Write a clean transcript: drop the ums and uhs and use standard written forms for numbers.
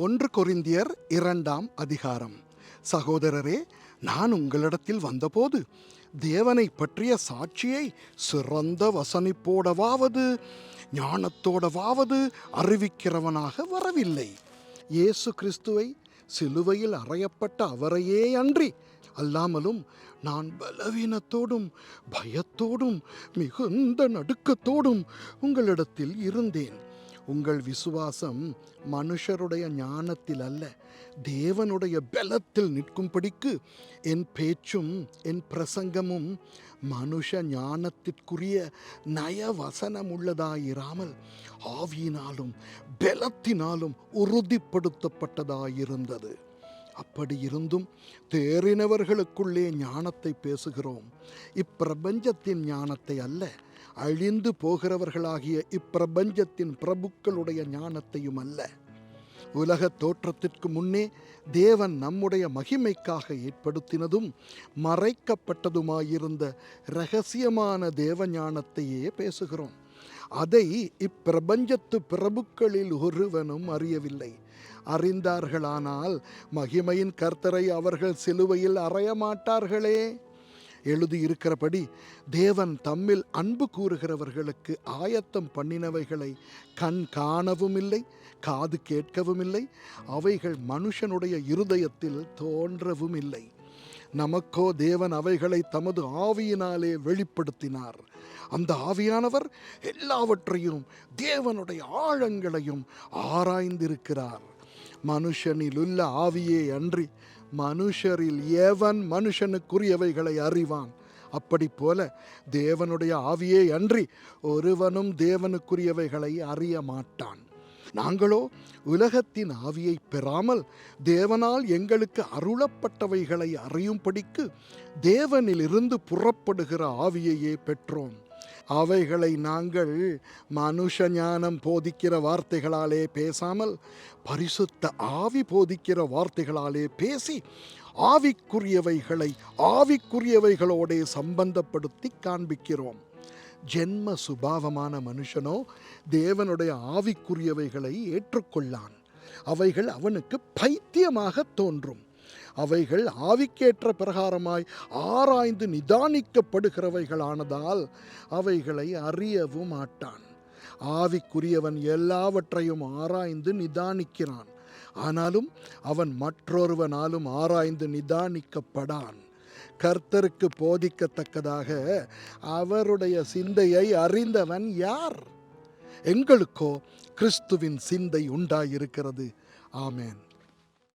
ஒன்று கொரிந்தியர் 2ஆம் அதிகாரம். சகோதரரே, நான் உங்களிடத்தில் வந்தபோது தேவனை பற்றிய சாட்சியை சிறந்த வசனிப்போடவாவது ஞானத்தோடவாவது அறிவிக்கிறவனாக வரவில்லை. இயேசு கிறிஸ்துவை சிலுவையில் அறையப்பட்ட அவரையே அன்றி அல்லாமலும் நான் பலவீனத்தோடும் பயத்தோடும் மிகுந்த நடுக்கத்தோடும் உங்களிடத்தில் இருந்தேன். உங்கள் விசுவாசம் மனுஷருடைய ஞானத்தில் அல்ல, தேவனுடைய பலத்தில் நிற்கும்படிக்கு என் பேச்சும் என் பிரசங்கமும் மனுஷ ஞானத்திற்குரிய நயவசனமுள்ளதாயிராமல் ஆவியினாலும் பலத்தினாலும் உறுதிப்படுத்தப்பட்டதாயிருந்தது. அப்படி இருந்தும் தேறினவர்களுக்குள்ளே ஞானத்தை பேசுகிறோம், இப்பிரபஞ்சத்தின் ஞானத்தை அல்ல, அழிந்து போகிறவர்களாகிய இப்பிரபஞ்சத்தின் பிரபுக்களுடைய ஞானத்தையும் அல்ல. உலக தோற்றத்திற்கு முன்னே தேவன் நம்முடைய மகிமைக்காக ஏற்படுத்தினதும் மறைக்கப்பட்டதுமாயிருந்த இரகசியமான தேவ ஞானத்தையே பேசுகிறோம். அதை இப்பிரபஞ்சத்து பிரபுக்களில் ஒருவனும் அறியவில்லை. அறிந்தார்களானால் மகிமையின் கர்த்தரை அவர்கள் சிலுவையில் அறைய மாட்டார்களே. எழுதியிருக்கிறபடி தேவன் தம்மில் அன்பு கூறுகிறவர்களுக்கு ஆயத்தம் பண்ணினவைகளை கண் காணவும் இல்லை, காது கேட்கவும் இல்லை, அவைகள் மனுஷனுடைய இருதயத்தில் தோன்றவும் இல்லை. நமக்கோ தேவன் அவைகளை தமது ஆவியினாலே வெளிப்படுத்தினார். அந்த ஆவியானவர் எல்லாவற்றையும் தேவனுடைய ஆழங்களையும் ஆராய்ந்திருக்கிறார். மனுஷனில் உள்ள ஆவியே அன்றி மனுஷரில் எவன் மனுஷனுக்குரியவைகளை அறிவான்? அப்படி போல தேவனுடைய ஆவியே அன்றி ஒருவனும் தேவனுக்குரியவைகளை அறிய மாட்டான். நாங்களோ உலகத்தின் ஆவியை பெறாமல் தேவனால் எங்களுக்கு அருளப்பட்டவைகளை அறியும்படிக்கு தேவனிலிருந்து புறப்படுகிற ஆவியையே பெற்றோம். அவைகளை நாங்கள் மனுஷ ஞானம் போதிக்கிற வார்த்தைகளாலே பேசாமல் பரிசுத்த ஆவி போதிக்கிற வார்த்தைகளாலே பேசி ஆவிக்குரியவைகளை ஆவிக்குரியவைகளோடே சம்பந்தப்படுத்தி காண்பிக்கிறோம். ஜென்ம சுபாவமான மனுஷனோ தேவனுடைய ஆவிக்குரியவைகளை ஏற்றுக்கொள்ளான். அவைகள் அவனுக்கு பைத்தியமாக தோன்றும். அவைகள் ஆவிக்கேற்ற பிரகாரமாய் ஆராய்ந்து நிதானிக்கப்படுகிறவைகளானதால் அவைகளை அறியவும் மாட்டான். ஆவிக்குரியவன் எல்லாவற்றையும் ஆராய்ந்து நிதானிக்கிறான், ஆனாலும் அவன் மற்றொருவனாலும் ஆராய்ந்து நிதானிக்கப்படான். கர்த்தருக்கு போதிக்கத்தக்கதாக அவருடைய சிந்தையை அறிந்தவன் யார்? எங்களுக்கோ கிறிஸ்துவின் சிந்தை உண்டாயிருக்கிறது. ஆமென்.